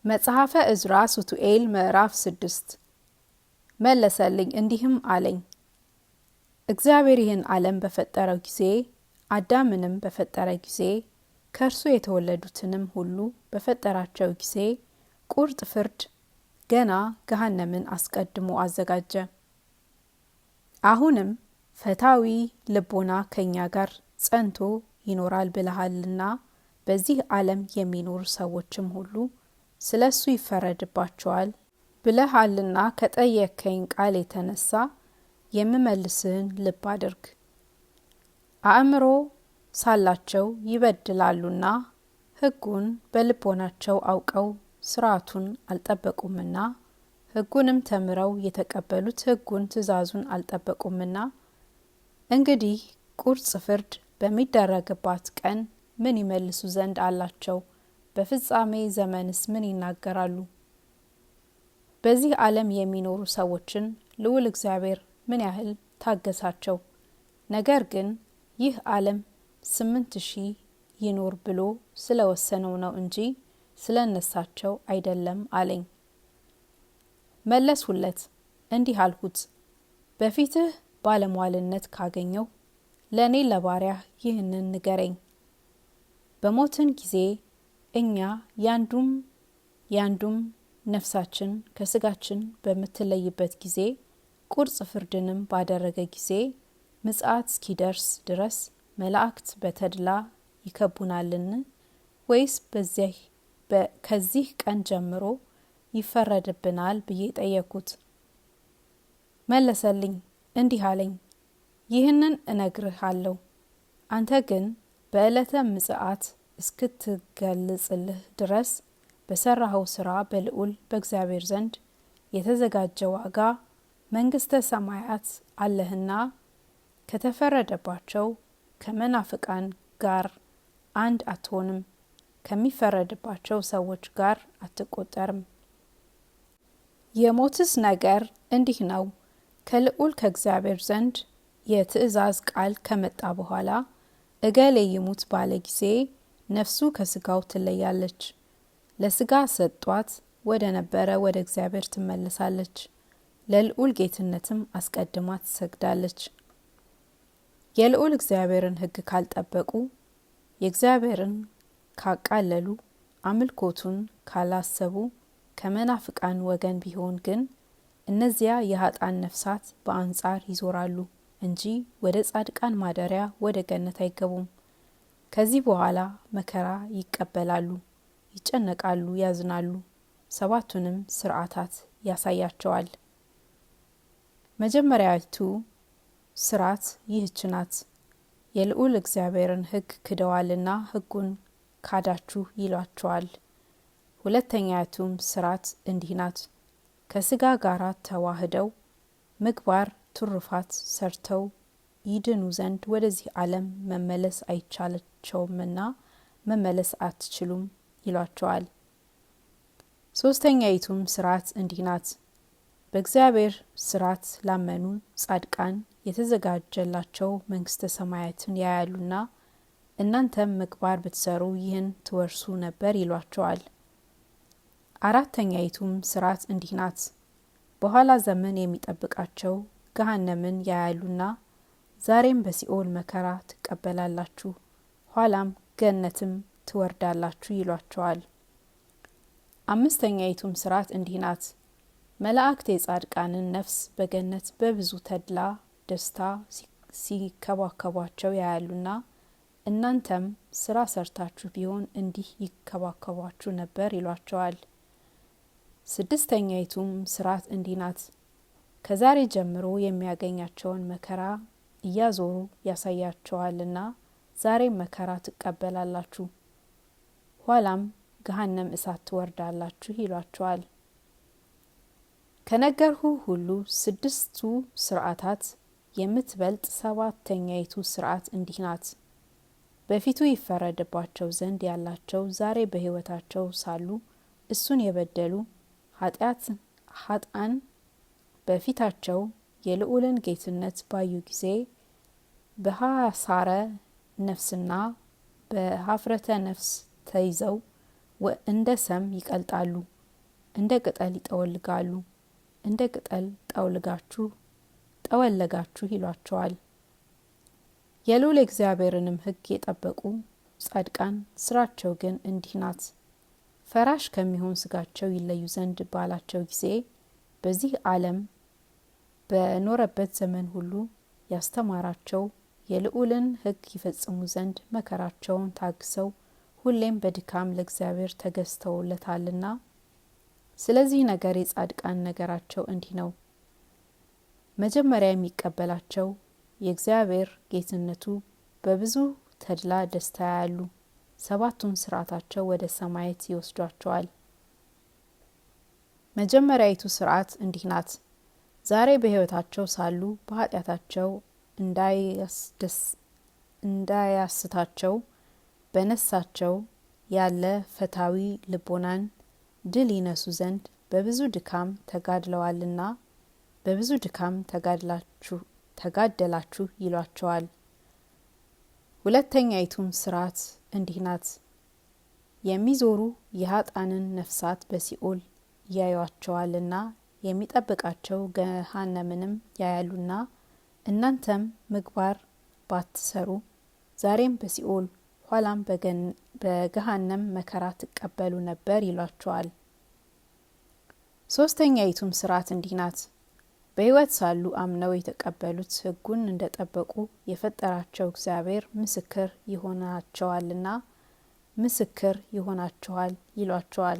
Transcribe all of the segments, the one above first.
መጽሐፈ ዕዝራ ሱቱኤል ምዕራፍ 6 መለሰልኝ እንዲህም አለኝ፣ እግዚአብሔር ይህን ዓለም በፈጠረው ጊዜ አዳምንም በፈጠረ ጊዜ ከእርሱ የተወለዱትንም ሁሉ በፈጠራቸው ጊዜ ቁርጥ ፍርድ ገና ገሃነምን አስቀድሞ አዘጋጀ። አሁንም ፈታዊ ልቦና ከኛ ጋር ጸንቶ ይኖራል ብለሃልና በዚህ ዓለም የሚኖሩ ሰዎችም ሁሉ ስለሱ ይፈረድባቸዋል ብለሃልና ከጠየከኝ ቃል የተነሳ የምመልስህን ልብ አድርግ። አእምሮ ሳላቸው ይበድላሉና ሕጉን በልቦናቸው አውቀው ስርዓቱን አልጠበቁምና ሕጉንም ተምረው የተቀበሉት ሕጉን ትእዛዙን አልጠበቁምና እንግዲህ ቁርጥ ፍርድ በሚደረግባት ቀን ምን ይመልሱ ዘንድ አላቸው? በፍጻሜ ዘመንስ ምን ይናገራሉ? በዚህ ዓለም የሚኖሩ ሰዎችን ልዑል እግዚአብሔር ምን ያህል ታገሳቸው። ነገር ግን ይህ ዓለም 8,000 ይኖር ብሎ ስለወሰነው ነው እንጂ ስለነሳቸው አይደለም አለኝ። መለስሁለት እንዲህ አልሁት፣ በፊትህ ባለሟልነት ካገኘው ለእኔ ለባሪያህ ይህንን ንገረኝ። በሞትን ጊዜ እኛ ያንዱም ነፍሳችን ከስጋችን በምትለይበት ጊዜ ቁርጥ ፍርድንም ባደረገ ጊዜ ምጽአት እስኪደርስ ድረስ መላእክት በተድላ ይከቡናልን? ወይስ ከዚህ ቀን ጀምሮ ይፈረድብናል ብዬ ጠየቅኩት። መለሰልኝ እንዲህ አለኝ፣ ይህንን እነግርሃለሁ፣ አንተ ግን በዕለተ ምጽአት እስክትገልጽልህ ድረስ በሰራኸው ስራ በልዑል በእግዚአብሔር ዘንድ የተዘጋጀ ዋጋ መንግስተ ሰማያት አለህና ከተፈረደባቸው ከመናፍቃን ጋር አንድ አትሆንም፣ ከሚፈረድባቸው ሰዎች ጋር አትቆጠርም። የሞትስ ነገር እንዲህ ነው። ከልዑል ከእግዚአብሔር ዘንድ የትእዛዝ ቃል ከመጣ በኋላ እገሌ ይሙት ባለ ጊዜ ነፍሱ ከስጋው ትለያለች፣ ለስጋ ሰጧት ወደ ነበረ ወደ እግዚአብሔር ትመለሳለች፣ ለልዑል ጌትነትም አስቀድማ ትሰግዳለች። የልዑል እግዚአብሔርን ሕግ ካልጠበቁ፣ የእግዚአብሔርን ካቃለሉ፣ አምልኮቱን ካላሰቡ ከመናፍቃን ወገን ቢሆን ግን እነዚያ የኃጥአን ነፍሳት በአንጻር ይዞራሉ እንጂ ወደ ጻድቃን ማደሪያ ወደ ገነት አይገቡም። ከዚህ በኋላ መከራ ይቀበላሉ፣ ይጨነቃሉ፣ ያዝናሉ። 7ቱንም ስርዓታት ያሳያቸዋል። መጀመሪያዊቱ ስርዓት ይህች ናት፣ የልዑል እግዚአብሔርን ሕግ ክደዋልና ሕጉን ካዳችሁ ይሏቸዋል። ሁለተኛይቱም ስርዓት እንዲህ ናት፣ ከስጋ ጋር ተዋህደው ምግባር ትሩፋት ሰርተው ይድኑ ዘንድ ወደዚህ ዓለም መመለስ አይቻላቸውምና መመለስ አትችሉም ይሏቸዋል። ሶስተኛይቱም ስርዓት እንዲህ ናት፣ በእግዚአብሔር ስርዓት ላመኑ ጻድቃን የተዘጋጀላቸው መንግስተ ሰማያትን ያያሉና እናንተም ምግባር ብትሰሩ ይህን ትወርሱ ነበር ይሏቸዋል። አራተኛይቱም ስርዓት እንዲህ ናት፣ በኋላ ዘመን የሚጠብቃቸው ገሃነምን ያያሉና ዛሬም በሲኦል መከራ ትቀበላላችሁ፣ ኋላም ገነትም ትወርዳላችሁ ይሏቸዋል። አምስተኛይቱም ስርዓት እንዲህ ናት፣ መላእክት የጻድቃንን ነፍስ በገነት በብዙ ተድላ ደስታ ሲከባከቧቸው ያያሉና እናንተም ስራ ሰርታችሁ ቢሆን እንዲህ ይከባከቧችሁ ነበር ይሏቸዋል። ስድስተኛይቱም ስርዓት እንዲህ ናት፣ ከዛሬ ጀምሮ የሚያገኛቸውን መከራ እያዞሩ ያሳያቸዋልና ዛሬም መከራ ትቀበላላችሁ፣ ኋላም ገሃነም እሳት ትወርዳላችሁ ይሏቸዋል። ከነገርሁ ሁሉ 6ቱ ስርዓታት የምትበልጥ 7ተኛይቱ ስርዓት እንዲህ ናት፣ በፊቱ ይፈረድባቸው ዘንድ ያላቸው ዛሬ በሕይወታቸው ሳሉ እሱን የበደሉ ኃጥአን በፊታቸው የልዑልን ጌትነት ባዩ ጊዜ በሐሳረ ነፍስና በሀፍረተ ነፍስ ተይዘው እንደ ሰም ይቀልጣሉ፣ እንደ ቅጠል ይጠወልጋሉ። እንደ ቅጠል ጠወለጋችሁ ይሏቸዋል። የልዑል እግዚአብሔርንም ሕግ የጠበቁ ጻድቃን ስራቸው ግን እንዲህ ናት። ፈራሽ ከሚሆን ስጋቸው ይለዩ ዘንድ ባላቸው ጊዜ በዚህ ዓለም በኖረበት ዘመን ሁሉ ያስተማራቸው የልዑልን ሕግ ይፈጽሙ ዘንድ መከራቸውን ታግሰው ሁሌም በድካም ለእግዚአብሔር ተገዝተውለታልና። ስለዚህ ነገር የጻድቃን ነገራቸው እንዲህ ነው። መጀመሪያ የሚቀበላቸው የእግዚአብሔር ጌትነቱ በብዙ ተድላ ደስታ ያሉ 7ቱን ስርዓታቸው ወደ ሰማያት ይወስዷቸዋል። መጀመሪያይቱ ስርዓት እንዲህ ናት። ዛሬ በሕይወታቸው ሳሉ በኃጢአታቸው እንዳያስታቸው በነሳቸው ያለ ፈታዊ ልቦናን ድል ይነሱ ዘንድ በብዙ ድካም ተጋድለዋልና በብዙ ድካም ተጋደላችሁ ይሏቸዋል። ሁለተኛይቱም ስርዓት እንዲህ ናት። የሚዞሩ የኃጥአንን ነፍሳት በሲኦል ያዩዋቸዋልና የሚጠብቃቸው ገሃነምንም ያያሉና እናንተም ምግባር ባትሰሩ ዛሬም በሲኦል ኋላም በገሃነም መከራ ትቀበሉ ነበር ይሏቸዋል። ሶስተኛይቱም ስርዓት እንዲህ ናት። በሕይወት ሳሉ አምነው የተቀበሉት ሕጉን እንደጠበቁ የፈጠራቸው እግዚአብሔር ምስክር ይሆናቸዋልና ምስክር ይሆናቸዋል ይሏቸዋል።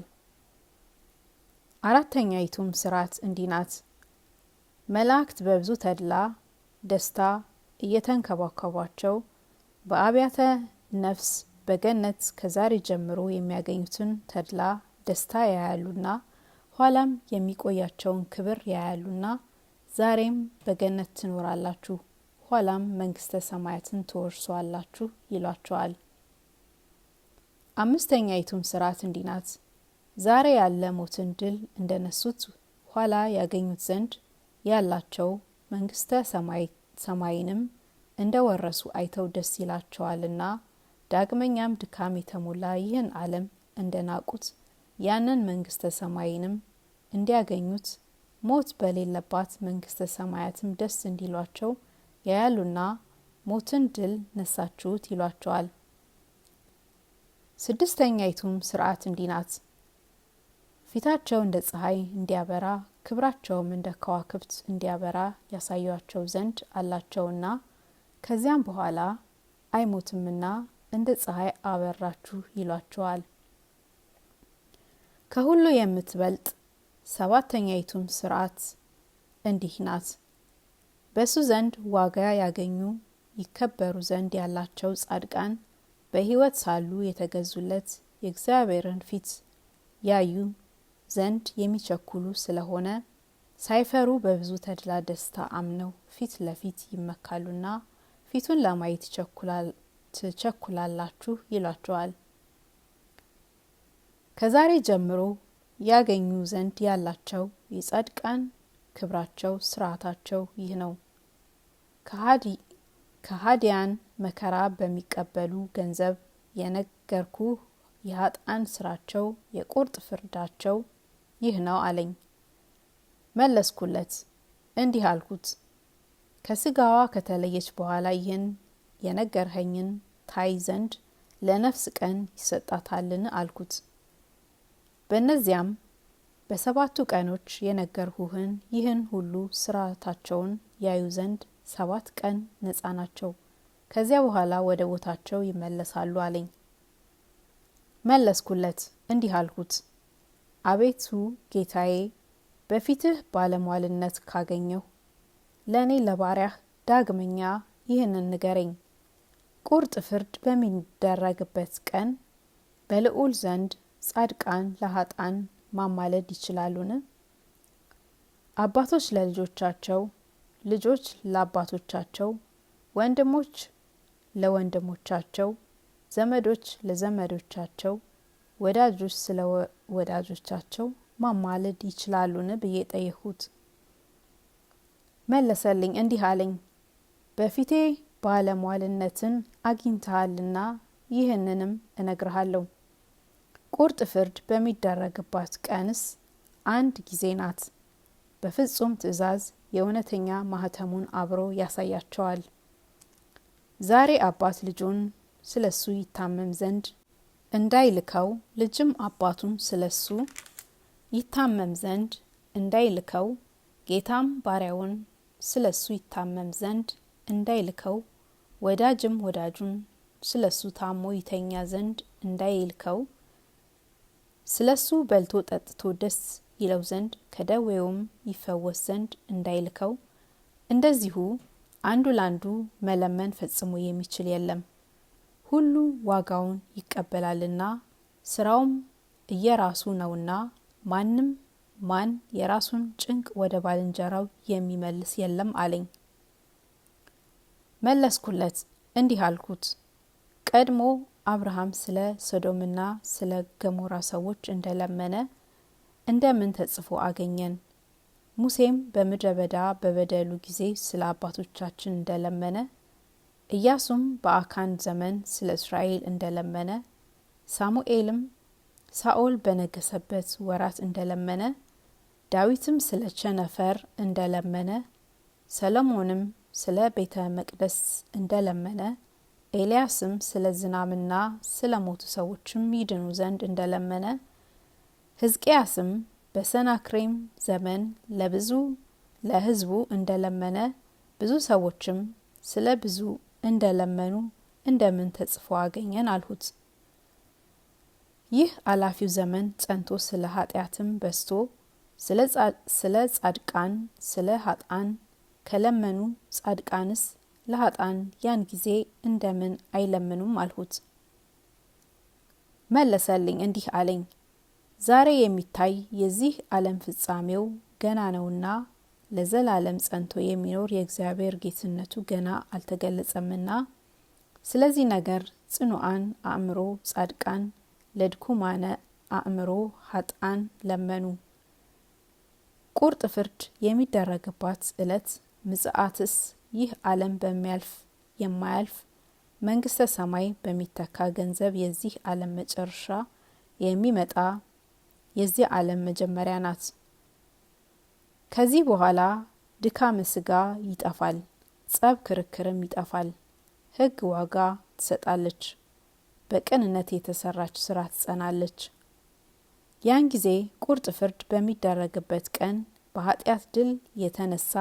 አራተኛይቱም ስርዓት እንዲህ ናት። መላእክት በብዙ ተድላ ደስታ እየተንከባከቧቸው በአብያተ ነፍስ በገነት ከዛሬ ጀምሮ የሚያገኙትን ተድላ ደስታ ያያሉና ኋላም የሚቆያቸውን ክብር ያያሉና ዛሬም በገነት ትኖራላችሁ፣ ኋላም መንግስተ ሰማያትን ትወርሷላችሁ ይሏቸዋል። አምስተኛይቱም ስርዓት እንዲህ ናት። ዛሬ ያለ ሞትን ድል እንደነሱት ኋላ ያገኙት ዘንድ ያላቸው መንግስተ ሰማይንም እንደወረሱ አይተው ደስ ይላቸዋልና ዳግመኛም ድካም የተሞላ ይህን ዓለም እንደናቁት ያንን መንግስተ ሰማይንም እንዲያገኙት ሞት በሌለባት መንግስተ ሰማያትም ደስ እንዲሏቸው ያያሉና ሞትን ድል ነሳችሁት ይሏቸዋል። ስድስተኛይቱም ስርዓት እንዲህ ናት። ፊታቸው እንደ ፀሐይ እንዲያበራ ክብራቸውም እንደ ከዋክብት እንዲያበራ ያሳዩአቸው ዘንድ አላቸውና ከዚያም በኋላ አይሞትምና እንደ ፀሐይ አበራችሁ ይሏቸዋል። ከሁሉ የምትበልጥ ሰባተኛይቱም ስርዓት እንዲህ ናት። በሱ ዘንድ ዋጋ ያገኙ ይከበሩ ዘንድ ያላቸው ጻድቃን በሕይወት ሳሉ የተገዙለት የእግዚአብሔርን ፊት ያዩ ዘንድ የሚቸኩሉ ስለሆነ ሳይፈሩ በብዙ ተድላ ደስታ አምነው ፊት ለፊት ይመካሉና ፊቱን ለማየት ትቸኩላላችሁ ይሏቸዋል። ከዛሬ ጀምሮ ያገኙ ዘንድ ያላቸው የጻድቃን ክብራቸው ስርዓታቸው ይህ ነው። ከሃዲያን መከራ በሚቀበሉ ገንዘብ የነገርኩ የኃጥአን ስራቸው የቁርጥ ፍርዳቸው ይህ ነው አለኝ። መለስኩለት እንዲህ አልኩት፣ ከስጋዋ ከተለየች በኋላ ይህን የነገርኸኝን ታይ ዘንድ ለነፍስ ቀን ይሰጣታልን አልኩት። በእነዚያም በ7ቱ ቀኖች የነገርሁህን ይህን ሁሉ ስራታቸውን ያዩ ዘንድ 7 ቀን ነጻ ናቸው፣ ከዚያ በኋላ ወደ ቦታቸው ይመለሳሉ አለኝ። መለስኩለት እንዲህ አልኩት፣ አቤቱ ጌታዬ በፊትህ ባለሟልነት ካገኘሁ ለእኔ ለባሪያህ ዳግመኛ ይህንን ንገረኝ። ቁርጥ ፍርድ በሚደረግበት ቀን በልዑል ዘንድ ጻድቃን ለኃጥአን ማማለድ ይችላሉን? አባቶች ለልጆቻቸው፣ ልጆች ለአባቶቻቸው፣ ወንድሞች ለወንድሞቻቸው፣ ዘመዶች ለዘመዶቻቸው፣ ወዳጆች ስለ ወዳጆቻቸው ማማለድ ይችላሉን ብዬ ጠየቅሁት። መለሰልኝ እንዲህ አለኝ፣ በፊቴ ባለሟልነትን አግኝተሃልና ይህንንም እነግርሃለሁ። ቁርጥ ፍርድ በሚደረግባት ቀንስ አንድ ጊዜ ናት። በፍጹም ትእዛዝ የእውነተኛ ማህተሙን አብሮ ያሳያቸዋል። ዛሬ አባት ልጁን ስለሱ ይታመም ዘንድ እንዳይልከው፣ ልጅም አባቱን ስለሱ ይታመም ዘንድ እንዳይልከው፣ ጌታም ባሪያውን ስለሱ ይታመም ዘንድ እንዳይልከው፣ ወዳጅም ወዳጁን ስለሱ ታሞ ይተኛ ዘንድ እንዳይልከው፣ ስለሱ በልቶ ጠጥቶ ደስ ይለው ዘንድ ከደዌውም ይፈወስ ዘንድ እንዳይልከው፣ እንደዚሁ አንዱ ላንዱ መለመን ፈጽሞ የሚችል የለም። ሁሉ ዋጋውን ይቀበላልና ስራውም እየራሱ ነውና፣ ማንም ማን የራሱን ጭንቅ ወደ ባልንጀራው የሚመልስ የለም አለኝ። መለስኩለት እንዲህ አልኩት፣ ቀድሞ አብርሃም ስለ ሶዶምና ስለ ገሞራ ሰዎች እንደለመነ እንደምን ተጽፎ አገኘን? ሙሴም በምድረ በዳ በበደሉ ጊዜ ስለ አባቶቻችን እንደለመነ፣ ኢያሱም በአካን ዘመን ስለ እስራኤል እንደለመነ፣ ሳሙኤልም ሳኦል በነገሰበት ወራት እንደለመነ፣ ዳዊትም ስለ ቸነፈር እንደለመነ፣ ሰሎሞንም ስለ ቤተ መቅደስ እንደለመነ፣ ኤልያስም ስለ ዝናብና ስለ ሞቱ ሰዎችም ይድኑ ዘንድ እንደለመነ፣ ሕዝቅያስም በሰናክሬም ዘመን ለሕዝቡ እንደለመነ፣ ብዙ ሰዎችም ስለ ብዙ እንደለመኑ እንደምን ተጽፎ አገኘን አልሁት። ይህ አላፊው ዘመን ጸንቶ ስለ ኃጢአትም በስቶ ስለ ጻድቃን ስለ ኃጥአን ከለመኑ፣ ጻድቃንስ ለኃጥአን ያን ጊዜ እንደምን አይለምኑም አልሁት። መለሰልኝ እንዲህ አለኝ፣ ዛሬ የሚታይ የዚህ ዓለም ፍጻሜው ገና ነውና ለዘላለም ጸንቶ የሚኖር የእግዚአብሔር ጌትነቱ ገና አልተገለጸምና፣ ስለዚህ ነገር ጽኑዓን አእምሮ ጻድቃን ለድኩማነ አእምሮ ኃጥአን ለመኑ። ቁርጥ ፍርድ የሚደረግባት ዕለት ምጽአትስ ይህ ዓለም በሚያልፍ የማያልፍ መንግስተ ሰማይ በሚተካ ገንዘብ የዚህ ዓለም መጨረሻ የሚመጣ የዚህ ዓለም መጀመሪያ ናት። ከዚህ በኋላ ድካም ስጋ ይጠፋል፣ ጸብ ክርክርም ይጠፋል። ሕግ ዋጋ ትሰጣለች፣ በቅንነት የተሰራች ስራ ትጸናለች። ያን ጊዜ ቁርጥ ፍርድ በሚደረግበት ቀን በኃጢአት ድል የተነሳ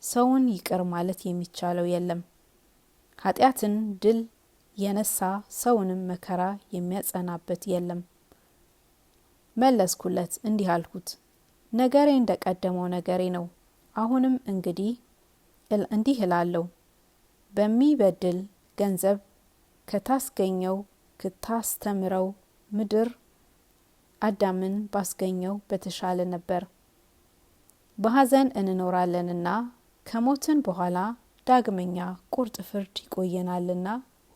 ሰውን ይቅር ማለት የሚቻለው የለም። ኃጢአትን ድል የነሳ ሰውንም መከራ የሚያጸናበት የለም። መለስኩለት እንዲህ አልኩት፣ ነገሬ እንደቀደመው ነገሬ ነው። አሁንም እንዲህ እላለሁ፣ በሚበድል ገንዘብ ከታስገኘው ክታስተምረው ምድር አዳምን ባስገኘው በተሻለ ነበር። በሐዘን እንኖራለንና ከሞትን በኋላ ዳግመኛ ቁርጥ ፍርድ ይቆየናልና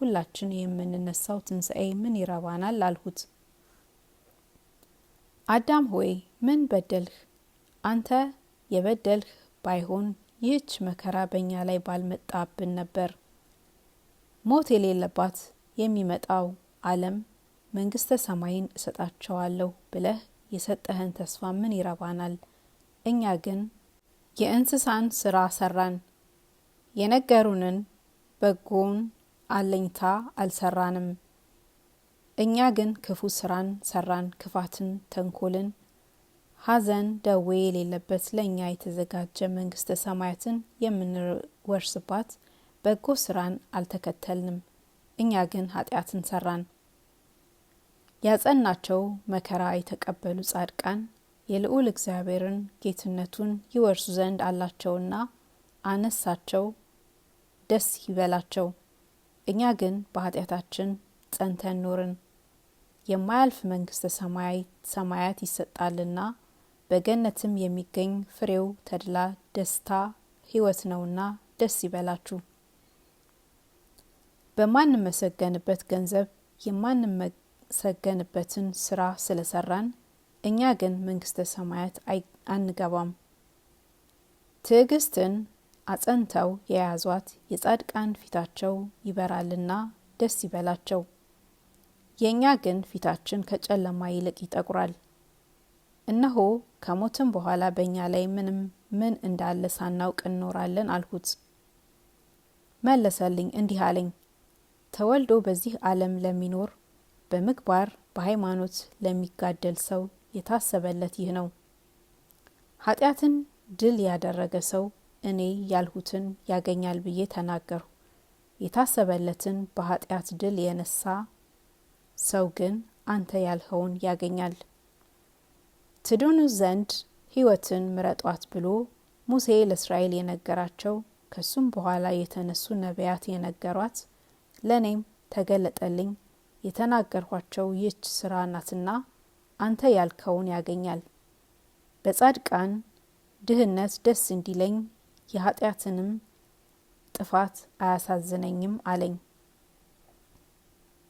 ሁላችን የምንነሳው ትንሣኤ ምን ይረባናል አልሁት። አዳም ሆይ ምን በደልህ? አንተ የበደልህ ባይሆን ይህች መከራ በእኛ ላይ ባልመጣብን ነበር። ሞት የሌለባት የሚመጣው ዓለም መንግስተ ሰማይን እሰጣቸዋለሁ ብለህ የሰጠህን ተስፋ ምን ይረባናል? እኛ ግን የእንስሳን ስራ ሰራን፣ የነገሩንን በጎን አለኝታ አልሰራንም። እኛ ግን ክፉ ስራን ሰራን፣ ክፋትን፣ ተንኮልን፣ ሐዘን፣ ደዌ የሌለበት ለእኛ የተዘጋጀ መንግስተ ሰማያትን የምንወርስባት በጎ ስራን አልተከተልንም። እኛ ግን ኃጢአትን ሰራን። ያጸናቸው መከራ የተቀበሉ ጻድቃን የልዑል እግዚአብሔርን ጌትነቱን ይወርሱ ዘንድ አላቸውና አነሳቸው፣ ደስ ይበላቸው። እኛ ግን በኃጢአታችን ጸንተን ኖርን። የማያልፍ መንግስተ ሰማያት ይሰጣልና በገነትም የሚገኝ ፍሬው ተድላ ደስታ ሕይወት ነውና ደስ ይበላችሁ። በማንመሰገንበት ገንዘብ የማንመሰገንበትን ስራ ስለሰራን እኛ ግን መንግስተ ሰማያት አንገባም። ትዕግስትን አጸንተው የያዟት የጻድቃን ፊታቸው ይበራልና ደስ ይበላቸው። የእኛ ግን ፊታችን ከጨለማ ይልቅ ይጠቁራል። እነሆ ከሞትም በኋላ በእኛ ላይ ምን እንዳለ ሳናውቅ እንኖራለን አልሁት። መለሰልኝ እንዲህ አለኝ፣ ተወልዶ በዚህ ዓለም ለሚኖር በምግባር በሃይማኖት ለሚጋደል ሰው የታሰበለት ይህ ነው። ኃጢአትን ድል ያደረገ ሰው እኔ ያልሁትን ያገኛል ብዬ ተናገርሁ። የታሰበለትን በኃጢአት ድል የነሳ ሰው ግን አንተ ያልኸውን ያገኛል። ትድኑ ዘንድ ሕይወትን ምረጧት ብሎ ሙሴ ለእስራኤል የነገራቸው ከሱም በኋላ የተነሱ ነቢያት የነገሯት ለእኔም ተገለጠልኝ። የተናገርኋቸው ይህች ስራ ናትና አንተ ያልከውን ያገኛል። በጻድቃን ድህነት ደስ እንዲለኝ የኃጢአትንም ጥፋት አያሳዝነኝም አለኝ።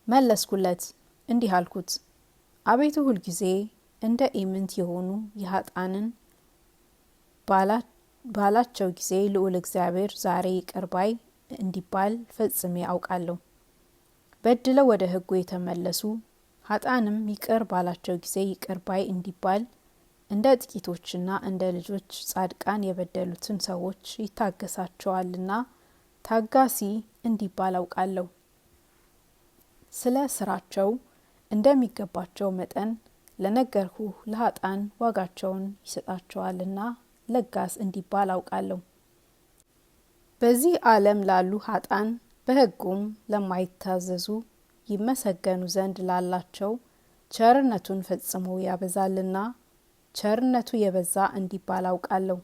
መለስኩለት እንዲህ አልኩት፣ አቤቱ ሁልጊዜ እንደ ኢምንት የሆኑ የኃጥአንን ባላቸው ጊዜ ልዑል እግዚአብሔር ዛሬ ይቅር ባይ እንዲባል ፈጽሜ አውቃለሁ። በድለው ወደ ሕጉ የተመለሱ ኃጥአንም ይቅር ባላቸው ጊዜ ይቅር ባይ እንዲባል እንደ ጥቂቶችና እንደ ልጆች ጻድቃን የበደሉትን ሰዎች ይታገሳቸዋልና ታጋሲ እንዲባል አውቃለሁ። ስለ ስራቸው እንደሚገባቸው መጠን ለነገርሁህ ለኃጥአን ዋጋቸውን ይሰጣቸዋልና ለጋስ እንዲባል አውቃለሁ። በዚህ ዓለም ላሉ ኃጥአን በሕጉም ለማይታዘዙ ይመሰገኑ ዘንድ ላላቸው ቸርነቱን ፈጽሞ ያበዛልና ቸርነቱ የበዛ እንዲባል አውቃለሁ።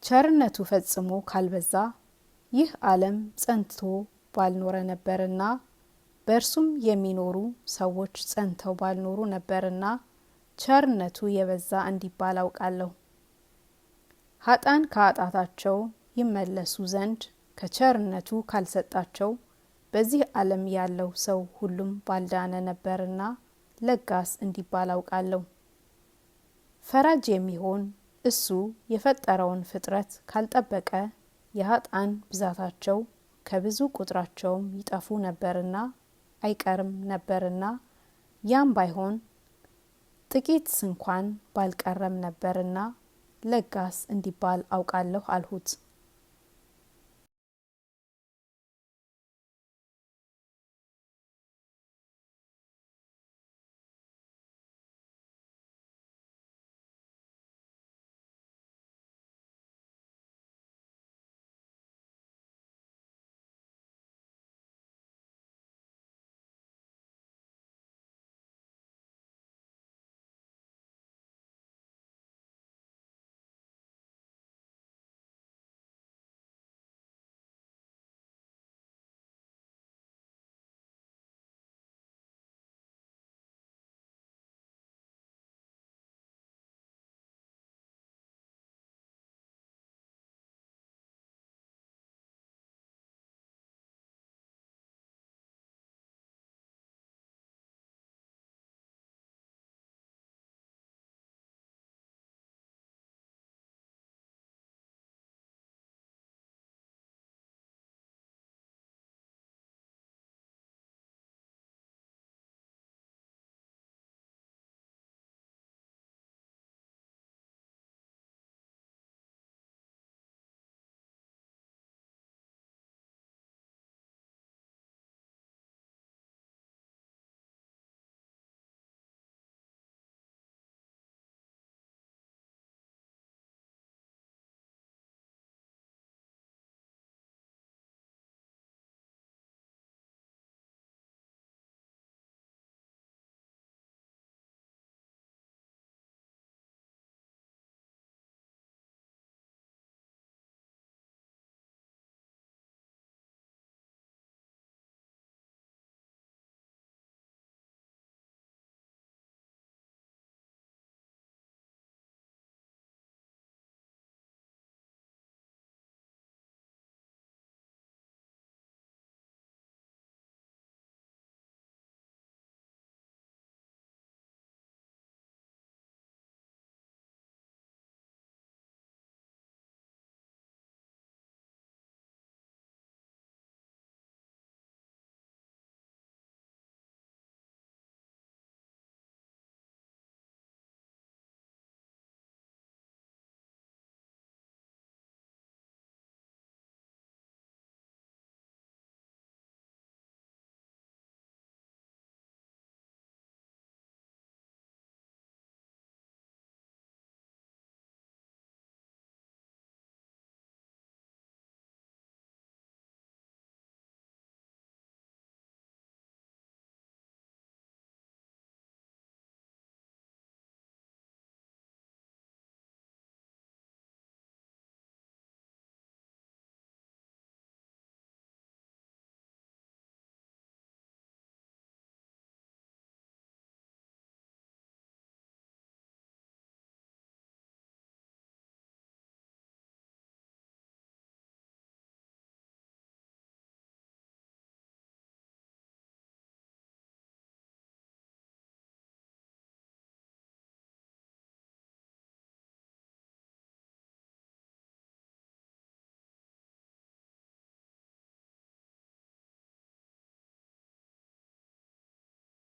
ቸርነቱ ፈጽሞ ካልበዛ ይህ ዓለም ጸንቶ ባልኖረ ነበርና በእርሱም የሚኖሩ ሰዎች ጸንተው ባልኖሩ ነበርና ቸርነቱ የበዛ እንዲባል አውቃለሁ። ኃጥአን ከኃጢአታቸው ይመለሱ ዘንድ ከቸርነቱ ካልሰጣቸው በዚህ ዓለም ያለው ሰው ሁሉም ባልዳነ ነበርና ለጋስ እንዲባል አውቃለሁ። ፈራጅ የሚሆን እሱ የፈጠረውን ፍጥረት ካልጠበቀ የኃጥአን ብዛታቸው ከብዙ ቁጥራቸውም ይጠፉ ነበርና አይቀርም ነበርና ያም ባይሆን ጥቂት እንኳን ባልቀረም ነበርና ለጋስ እንዲባል አውቃለሁ አልሁት።